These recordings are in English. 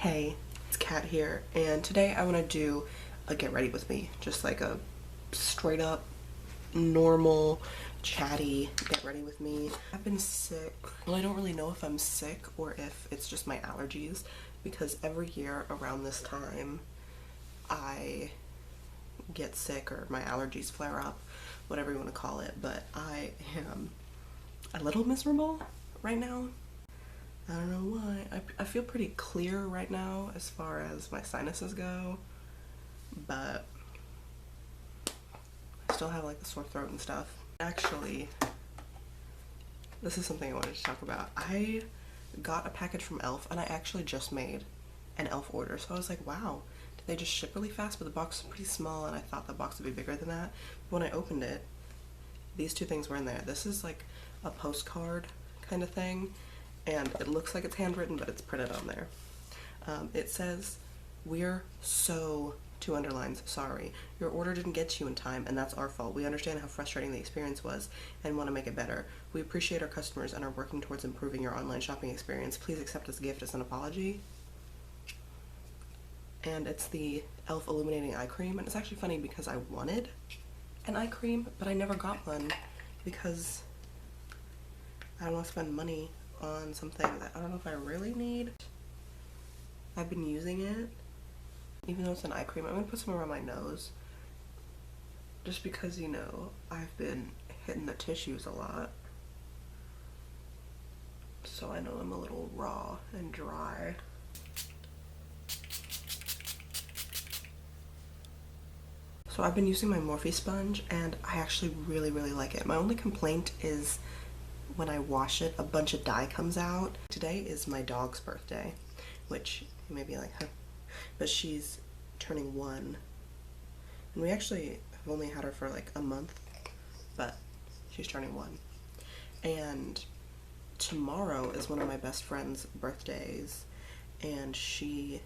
Hey, it's Kat here, and today I want to do a get ready with me, just like a straight up normal chatty get ready with me. I've been sick. Well, I don't really know if I'm sick or if it's just my allergies, because every year around this time I get sick or my allergies flare up, whatever you want to call it, but I am a little miserable right now. I don't know why. I feel pretty clear right now as far as my sinuses go, but I still have like the sore throat and stuff. Actually, this is something I wanted to talk about. I got a package from e.l.f. and I actually just made an e.l.f. order, so I was like, wow, did they just ship really fast? But the box was pretty small and I thought the box would be bigger than that. But when I opened it, these two things were in there. This is like a postcard kind of thing, and it looks like it's handwritten, but it's printed on there. It says, "We're so," two underlines, "sorry. Your order didn't get to you in time, and that's our fault. We understand how frustrating the experience was and want to make it better. We appreciate our customers and are working towards improving your online shopping experience. Please accept this gift as an apology." And it's the e.l.f. Illuminating Eye Cream, and it's actually funny because I wanted an eye cream, but I never got one because I don't want to spend money on something that I don't know if I really need. I've been using it, even though it's an eye cream. I'm gonna put some around my nose, just because, you know, I've been hitting the tissues a lot, so I know I'm a little raw and dry. So I've been using my Morphe sponge, and I actually really like it. My only complaint is when I wash it, a bunch of dye comes out. Today is my dog's birthday, which you may be like, huh, but she's turning 1. And we actually have only had her for like a month, but she's turning 1. And tomorrow is one of my best friend's birthdays, and she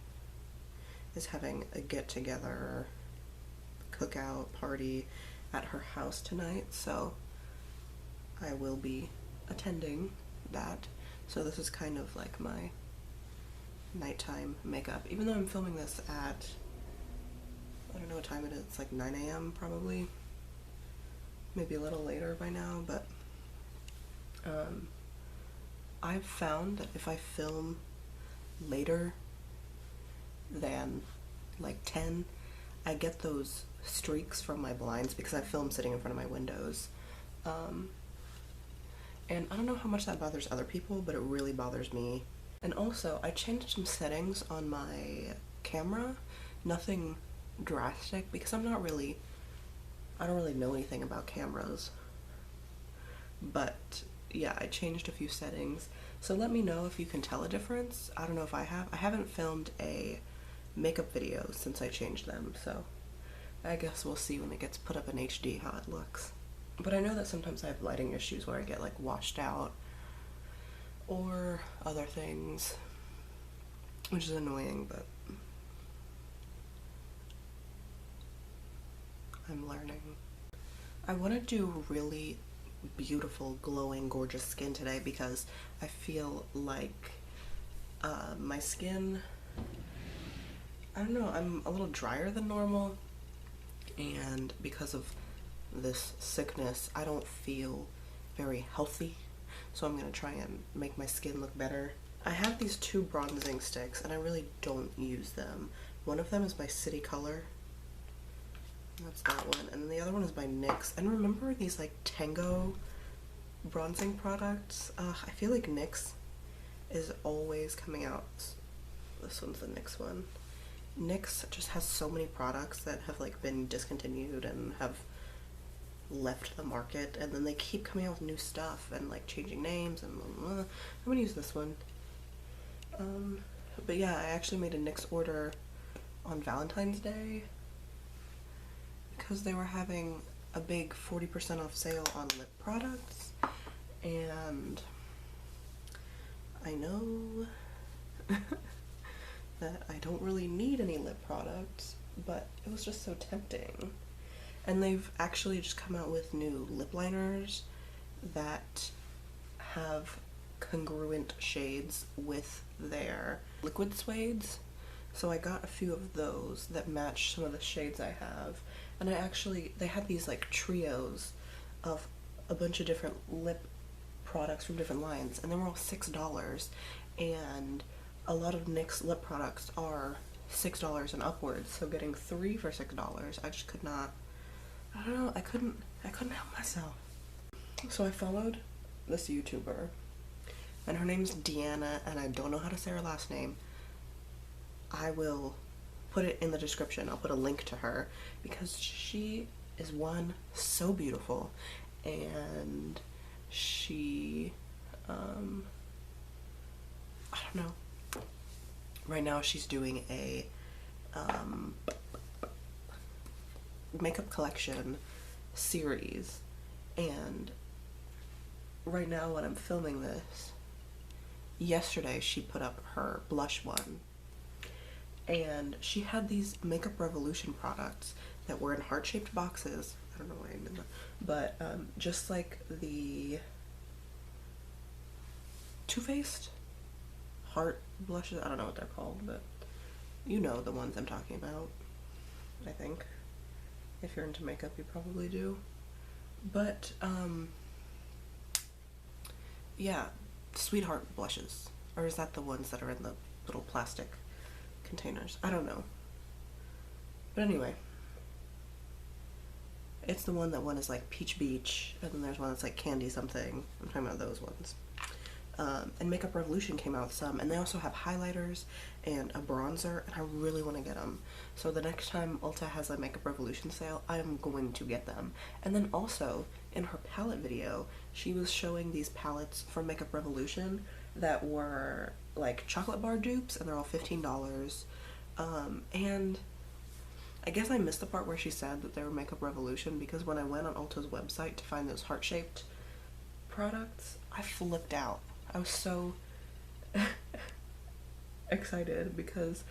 is having a get-together cookout party at her house tonight, so I will be attending that. So this is kind of like my nighttime makeup, even though I'm filming this at, I don't know what time it is, it's like 9 a.m. probably, maybe a little later by now, but I've found that if I film later than like 10, I get those streaks from my blinds because I film sitting in front of my windows. And I don't know how much that bothers other people, but it really bothers me. And also, I changed some settings on my camera. Nothing drastic, because I don't really know anything about cameras. But yeah, I changed a few settings. So let me know if you can tell a difference. I don't know if I have. I haven't filmed a makeup video since I changed them, so I guess we'll see when it gets put up in HD how it looks. But I know that sometimes I have lighting issues where I get like washed out or other things, which is annoying, but I'm learning. I want to do really beautiful, glowing, gorgeous skin today because I feel like my skin, I don't know, I'm a little drier than normal, and because of this sickness, I don't feel very healthy, so I'm gonna try and make my skin look better. I have these 2 bronzing sticks, and I really don't use them. One of them is by City Color, that's that one, and then the other one is by NYX. And remember these like Tango bronzing products? I feel like NYX is always coming out. This one's the NYX one. NYX just has so many products that have like been discontinued and have left the market, and then they keep coming out with new stuff and like changing names and blah, blah, blah. I'm gonna use this one. But yeah, I actually made a NYX order on Valentine's Day because they were having a big 40% off sale on lip products, and I know that I don't really need any lip products, but it was just so tempting. And they've actually just come out with new lip liners that have congruent shades with their liquid suedes. So I got a few of those that match some of the shades I have. And they had these like trios of a bunch of different lip products from different lines, and they were all $6. And a lot of NYX lip products are $6 and upwards, so getting 3 for $6, I just could not, I don't know, I couldn't help myself. So I followed this YouTuber, and her name's Deanna, and I don't know how to say her last name. I will put it in the description. I'll put a link to her because she is, one, so beautiful, and she, I don't know. Right now she's doing a makeup collection series, and right now when I'm filming this, yesterday she put up her blush one, and she had these Makeup Revolution products that were in heart-shaped boxes. I don't know why I did that, but just like the Too Faced heart blushes, I don't know what they're called, but you know the ones I'm talking about, I think. If you're into makeup, you probably do. But yeah, Sweetheart blushes, or is that the ones that are in the little plastic containers? I don't know. But anyway, it's the one is like Peach Beach, and then there's one that's like Candy something. I'm talking about those ones. And Makeup Revolution came out with some, and they also have highlighters and a bronzer, and I really want to get them. So the next time Ulta has a Makeup Revolution sale, I am going to get them. And then also, in her palette video, she was showing these palettes from Makeup Revolution that were like chocolate bar dupes, and they're all $15. And I guess I missed the part where she said that they were Makeup Revolution, because when I went on Ulta's website to find those heart-shaped products, I flipped out. I was so excited because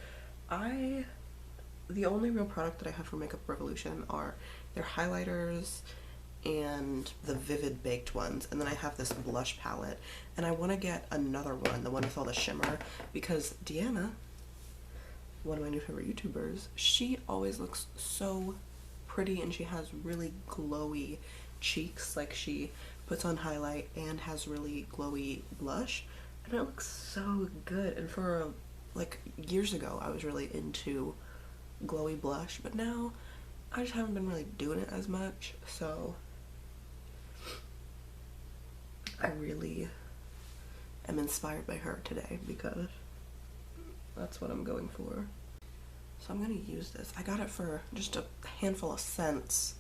the only real product that I have for Makeup Revolution are their highlighters and the Vivid Baked ones, and then I have this blush palette, and I want to get another one, the one with all the shimmer, because Deanna, one of my new favorite YouTubers, she always looks so pretty, and she has really glowy cheeks. Like, she puts on highlight and has really glowy blush, and it looks so good. And for like years ago, I was really into glowy blush, but now I just haven't been really doing it as much, so I really am inspired by her today because that's what I'm going for. So I'm gonna use this. I got it for just a handful of cents.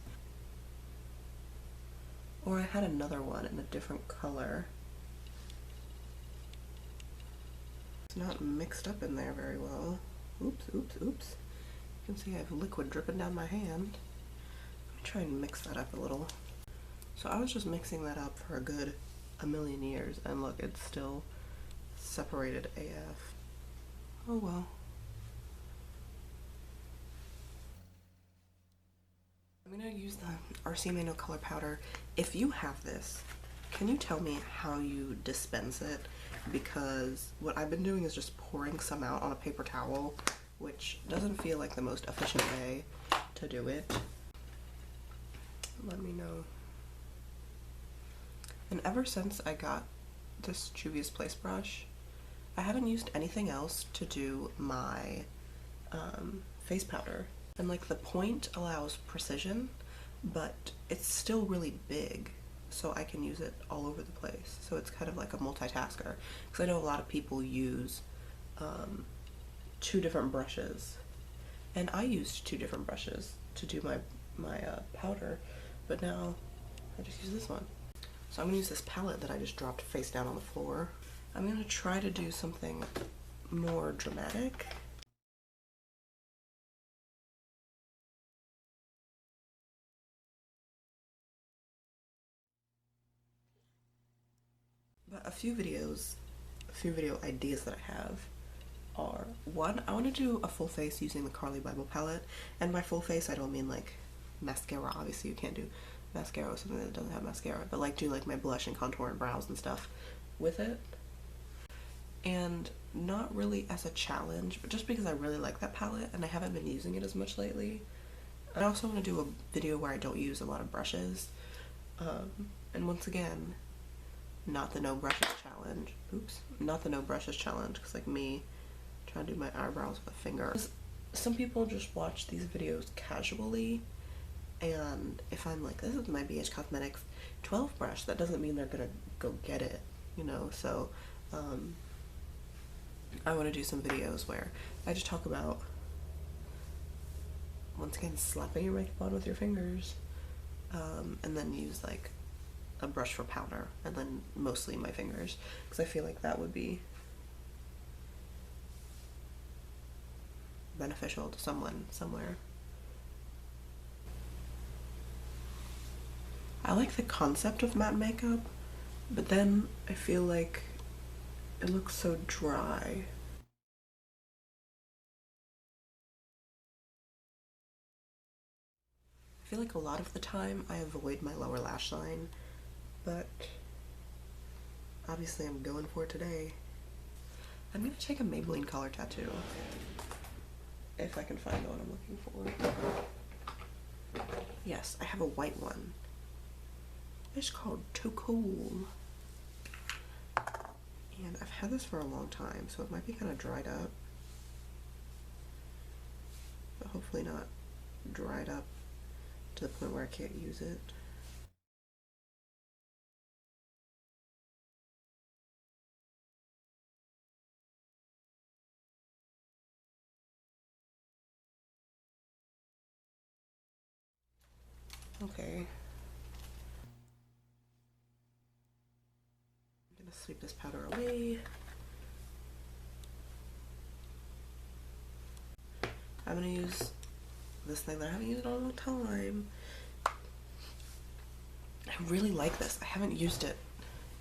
Or I had another one in a different color. It's not mixed up in there very well. Oops, oops, oops. You can see I have liquid dripping down my hand. Let me try and mix that up a little. So I was just mixing that up for a good a million years, and look, it's still separated AF. Oh well. I'm gonna use the RCMA No Color Powder. If you have this, can you tell me how you dispense it? Because what I've been doing is just pouring some out on a paper towel, which doesn't feel like the most efficient way to do it. Let me know. And ever since I got this Juvia's Place brush, I haven't used anything else to do my face powder. And like, the point allows precision, but it's still really big, so I can use it all over the place. So it's kind of like a multitasker, because I know a lot of people use 2 different brushes, and I used 2 different brushes to do my powder, but now I just use this one. So I'm gonna use this palette that I just dropped face down on the floor. I'm gonna try to do something more dramatic. But a few video ideas that I have are, one, I want to do a full face using the Carly Bible palette, and by full face I don't mean like mascara. Obviously you can't do mascara with something that doesn't have mascara, but like do like my blush and contour and brows and stuff with it. and not really as a challenge, but just because I really like that palette and I haven't been using it as much lately. I also want to do a video where I don't use a lot of brushes. And once again, not the no brushes challenge. Oops. Not the no brushes challenge, because like me trying to do my eyebrows with a finger. Some people just watch these videos casually, and if I'm like, this is my BH Cosmetics 12 brush, that doesn't mean they're gonna go get it, you know? So I want to do some videos where I just talk about, once again, slapping your makeup on with your fingers, and then use like a brush for powder, and then mostly my fingers, because I feel like that would be beneficial to someone somewhere. I like the concept of matte makeup, but then I feel like it looks so dry. I feel like a lot of the time I avoid my lower lash line, but obviously I'm going for it today. I'm gonna take a Maybelline color tattoo, if I can find the one I'm looking for. Yes, I have a white one. It's called Too Cool. And I've had this for a long time, so it might be kind of dried up. But hopefully not dried up to the point where I can't use it. Okay. I'm gonna sweep this powder away. I'm gonna use this thing that I haven't used in a long time. I really like this. I haven't used it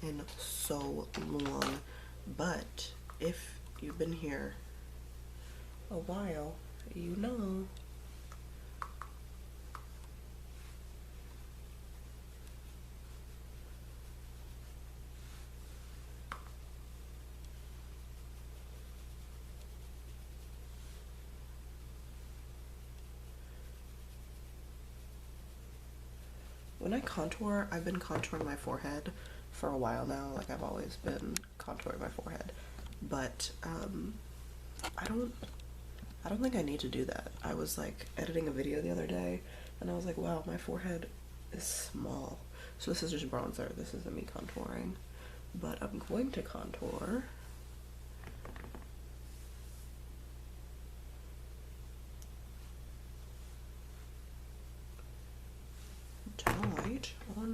in so long, but if you've been here a while, you know. When I contour, I've been contouring my forehead for a while now. Like, I've always been contouring my forehead, but I don't think I need to do that. I was like editing a video the other day and I was like, wow, my forehead is small. So this is just bronzer. This isn't me contouring, but I'm going to contour.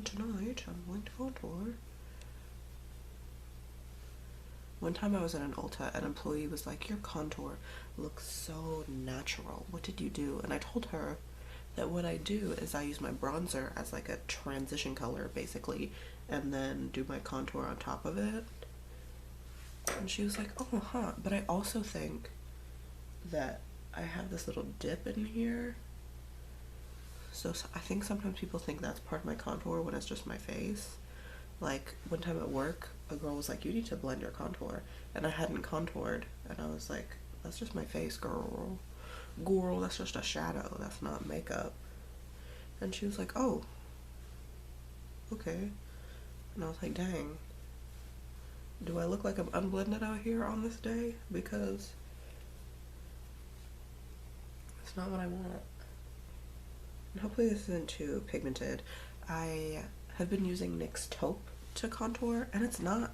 Tonight, I'm going to contour. One time I was at an Ulta, an employee was like, your contour looks so natural. What did you do? And I told her that what I do is I use my bronzer as like a transition color, basically, and then do my contour on top of it. And she was like, oh, huh. But I also think that I have this little dip in here. So I think sometimes people think that's part of my contour when it's just my face. Like, one time at work, a girl was like, you need to blend your contour. And I hadn't contoured. And I was like, that's just my face, girl. Girl, that's just a shadow. That's not makeup. And she was like, oh, okay. And I was like, dang. Do I look like I'm unblended out here on this day? Because it's not what I want. And hopefully this isn't too pigmented. I have been using NYX Taupe to contour, and it's not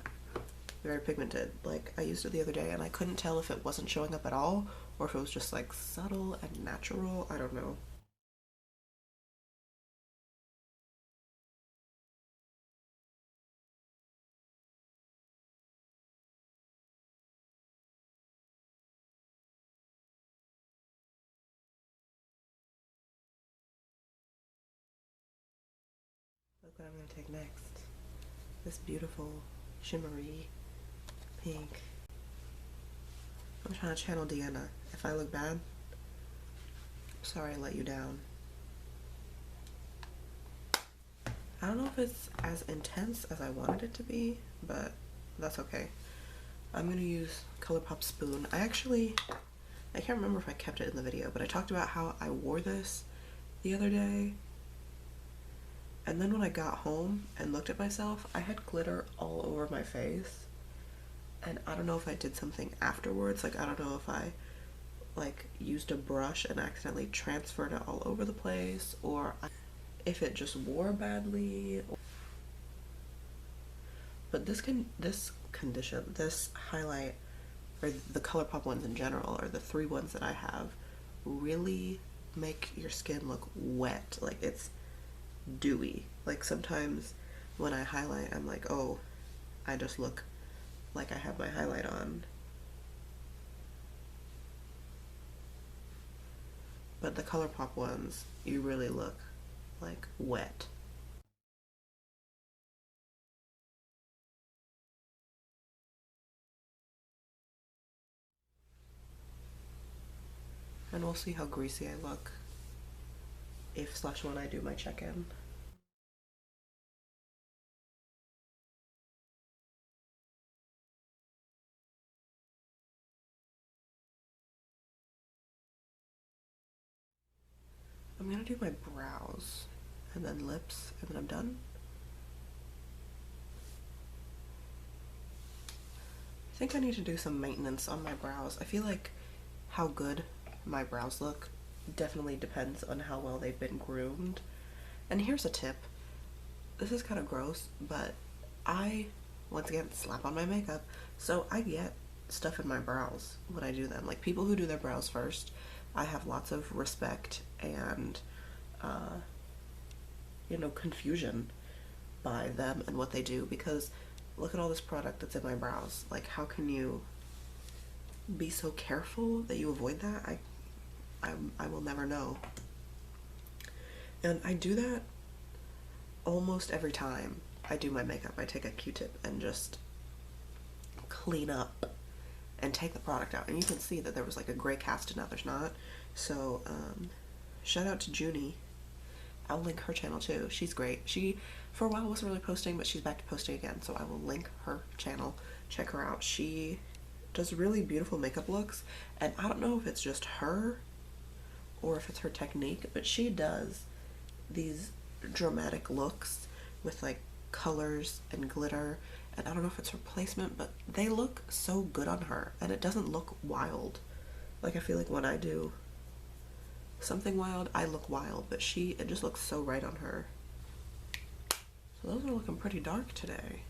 very pigmented. Like, I used it the other day and I couldn't tell if it wasn't showing up at all or if it was just like subtle and natural. I don't know. Look what I'm gonna take next. This beautiful shimmery pink. I'm trying to channel Deanna. If I look bad, sorry I let you down. I don't know if it's as intense as I wanted it to be, but that's okay. I'm gonna use Colourpop spoon. I can't remember if I kept it in the video, but I talked about how I wore this the other day, and then when I got home and looked at myself, I had glitter all over my face, and I don't know if I did something afterwards. Like, I don't know if I like used a brush and accidentally transferred it all over the place, or if it just wore badly. But this highlight, or the Colourpop ones in general, or the 3 ones that I have, really make your skin look wet. Like, it's dewy. Like, sometimes when I highlight, I'm like, oh, I just look like I have my highlight on. But the Colourpop ones, you really look like wet. And we'll see how greasy I look if/when I do my check-in. I'm gonna do my brows and then lips, and then I'm done. I think I need to do some maintenance on my brows. I feel like how good my brows look definitely depends on how well they've been groomed. And here's a tip. This is kind of gross, but I, once again, slap on my makeup, so I get stuff in my brows when I do them. Like, people who do their brows first, I have lots of respect and, you know, confusion by them and what they do, because look at all this product that's in my brows. Like, how can you be so careful that you avoid that? I will never know. And I do that almost every time I do my makeup. I take a Q-tip and just clean up and take the product out. And you can see that there was like a gray cast and now there's not. So shout out to Junie. I'll link her channel too. She's great. She, for a while, wasn't really posting, but she's back to posting again, so I will link her channel. Check her out. She does really beautiful makeup looks, and I don't know if it's just her or if it's her technique, but she does these dramatic looks with like colors and glitter, and I don't know if it's her placement, but they look so good on her, and it doesn't look wild. Like, I feel like when I do something wild, I look wild, but it just looks so right on her. So those are looking pretty dark today.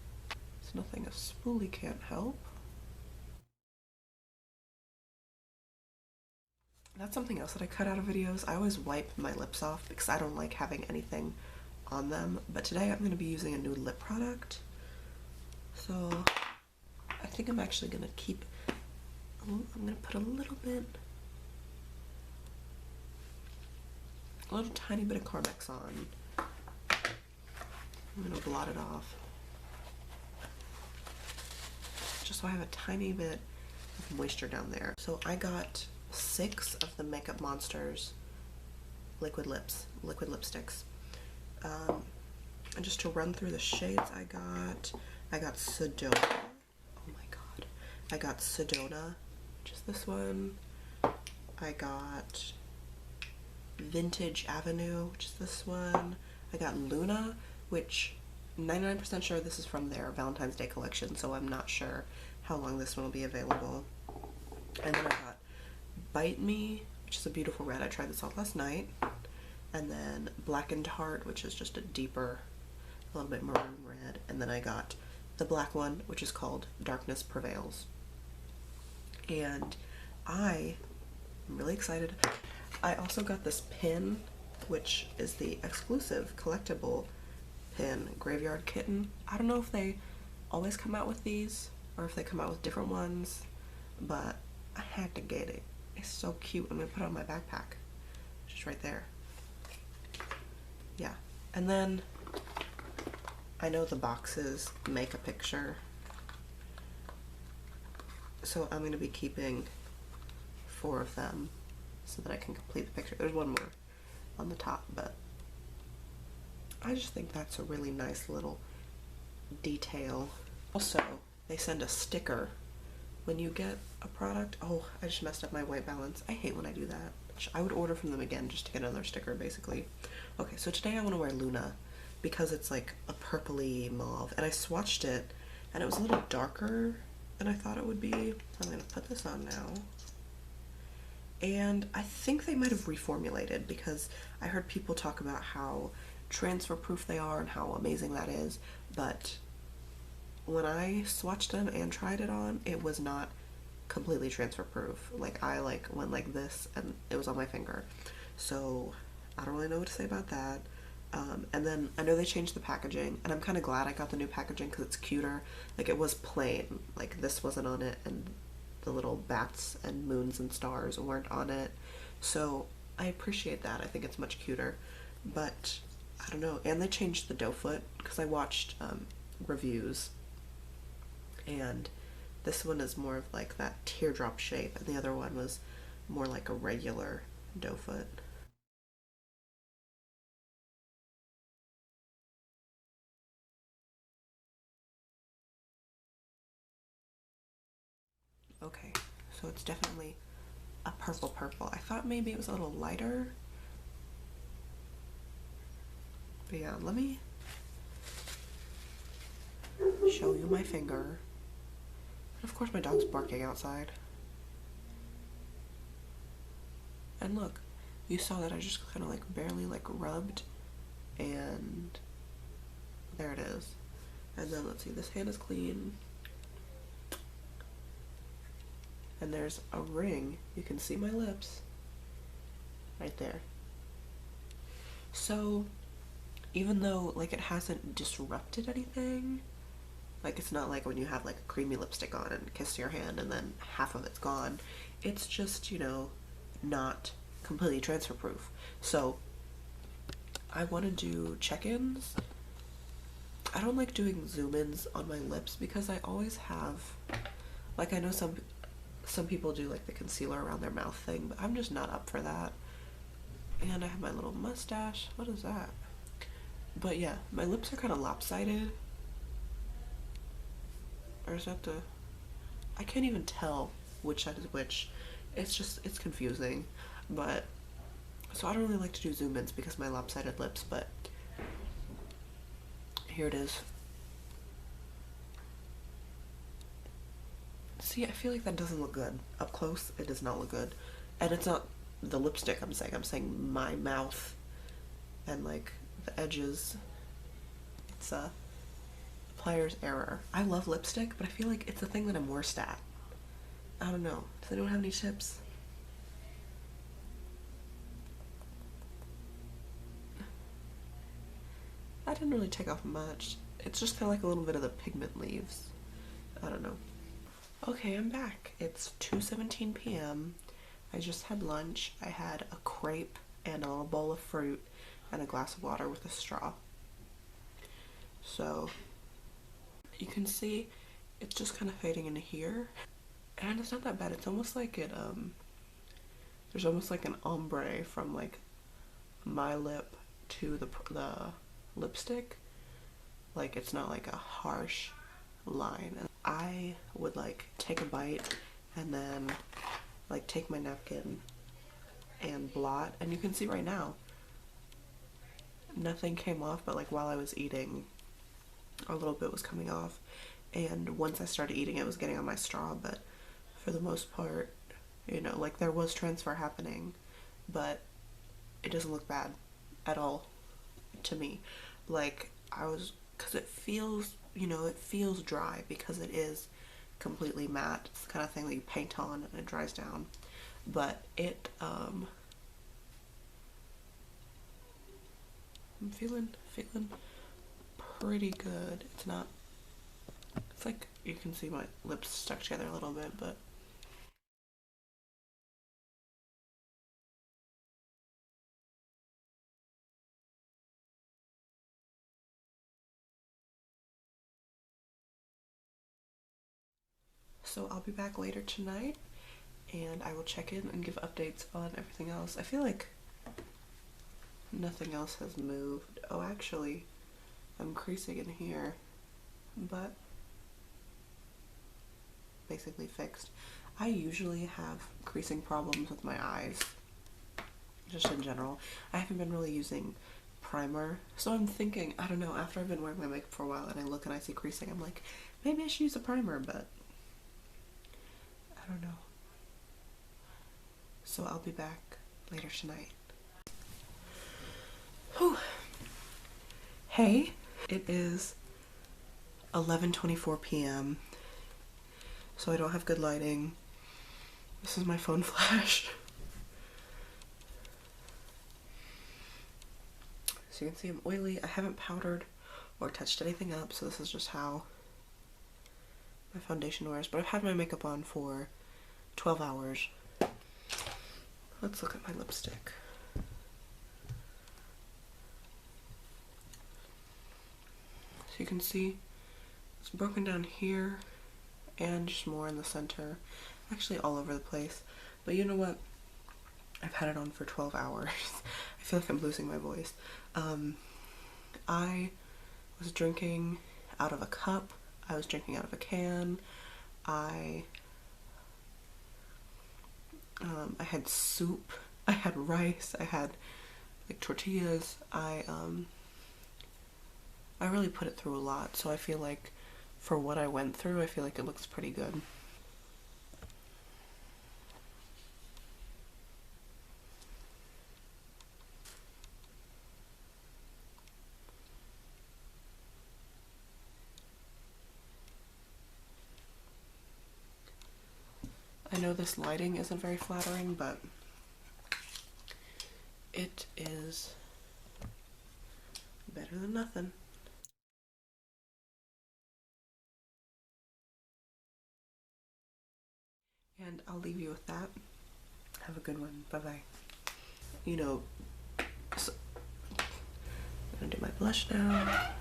It's nothing a spoolie can't help. That's something else that I cut out of videos. I always wipe my lips off because I don't like having anything on them, but today I'm going to be using a new lip product. So I think I'm actually going to I'm going to put a little tiny bit of Carmex on. I'm going to blot it off, just so I have a tiny bit of moisture down there. So I got 6 of the Makeup Monsters liquid lipsticks. And just to run through the shades I got Sedona. Oh my god. I got Sedona, which is this one. I got Vintage Avenue, which is this one. I got Luna, which 99% sure this is from their Valentine's Day collection, so I'm not sure how long this one will be available. And then I got Bite Me, which is a beautiful red. I tried this out last night. And then Blackened Heart, which is just a deeper, a little bit maroon red. And then I got the black one, which is called Darkness Prevails. And I'm really excited. I also got this pin, which is the exclusive collectible pin, Graveyard Kitten. I don't know if they always come out with these or if they come out with different ones, but I had to get it. It's so cute. I'm gonna put it on my backpack, just right there. Yeah, and then I know the boxes make a picture, so I'm gonna be keeping 4 of them so that I can complete the picture. There's one more on the top, but I just think that's a really nice little detail. Also, they send a sticker when you get a product, oh, I just messed up my white balance. I hate when I do that. I would order from them again just to get another sticker, basically. Okay, so today I want to wear Luna because it's like a purpley mauve, and I swatched it and it was a little darker than I thought it would be. I'm gonna put this on now. And I think they might have reformulated because I heard people talk about how transfer proof they are and how amazing that is, but when I swatched them and tried it on, it was not completely transfer proof. Like I went like this and it was on my finger. So I don't really know what to say about that. And then I know they changed the packaging, and I'm kind of glad I got the new packaging because it's cuter. Like it was plain, like this wasn't on it, and the little bats and moons and stars weren't on it. So I appreciate that. I think it's much cuter. But I don't know. And they changed the doe foot because I watched reviews, and this one is more of like that teardrop shape, and the other one was more like a regular doe foot. Okay, so it's definitely a purple purple. I thought maybe it was a little lighter. But yeah, let me show you my finger. Of course my dog's barking outside. And look, you saw that I just kind of like barely like rubbed, and there it is. And then let's see, this hand is clean. And there's a ring. You can see my lips right there. So even though like it hasn't disrupted anything, like it's not like when you have like a creamy lipstick on and kiss your hand and then half of it's gone. It's just, you know, not completely transfer proof. So I want to do check-ins. I don't like doing zoom-ins on my lips because I always have, like, I know some people do like the concealer around their mouth thing, but I'm just not up for that. And I have my little mustache. What is that? But yeah, my lips are kind of lopsided. Or is that the... I can't even tell which side is which. It's just, it's confusing. But, so I don't really like to do zoom-ins because of my lopsided lips, but here it is. See, I feel like that doesn't look good. Up close, it does not look good. And it's not the lipstick I'm saying my mouth and like the edges. It's a pliers error. I love lipstick, but I feel like it's a thing that I'm worst at. I don't know. Does anyone have any tips? I didn't really take off much. It's just kind of like a little bit of the pigment leaves. I don't know. Okay, I'm back. It's 2:17 p.m. I just had lunch. I had a crepe and a little bowl of fruit and a glass of water with a straw. So you can see it's just kind of fading into here, and it's not that bad. It's almost like it there's almost like an ombre from like my lip to the lipstick. Like it's not like a harsh line. And I would like take a bite and then like take my napkin and blot, and you can see right now nothing came off, but like while I was eating a little bit was coming off, and once I started eating it was getting on my straw. But for the most part, you know, like there was transfer happening, but it doesn't look bad at all to me. Like because it feels, you know, it feels dry because it is completely matte. It's the kind of thing that you paint on and it dries down. But it, I'm feeling pretty good. It's not, it's like, you can see my lips stuck together a little bit, but so I'll be back later tonight and I will check in and give updates on everything else. I feel like nothing else has moved. Oh, actually, I'm creasing in here, but basically fixed. I usually have creasing problems with my eyes, just in general. I haven't been really using primer, so I'm thinking, I don't know, after I've been wearing my makeup for a while and I look and I see creasing, I'm like, maybe I should use a primer, but I don't know. So I'll be back later tonight. Whew. Hey, it is 11:24 p.m. so I don't have good lighting. This is my phone flash. So you can see I'm oily. I haven't powdered or touched anything up, so this is just how my foundation wears. But I've had my makeup on for 12 hours. Let's look at my lipstick. So you can see it's broken down here and just more in the center. Actually all over the place. But you know what? I've had it on for 12 hours. I feel like I'm losing my voice. I was drinking out of a cup. I was drinking out of a can. I had soup. I had rice. I had like tortillas. I really put it through a lot. So I feel like for what I went through, I feel like it looks pretty good. I know this lighting isn't very flattering, but it is better than nothing. And I'll leave you with that. Have a good one. Bye-bye. You know, so I'm gonna do my blush now.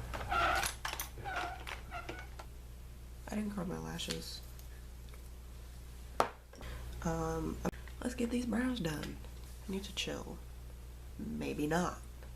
I didn't curl my lashes. Let's get these brows done. I need to chill. Maybe not.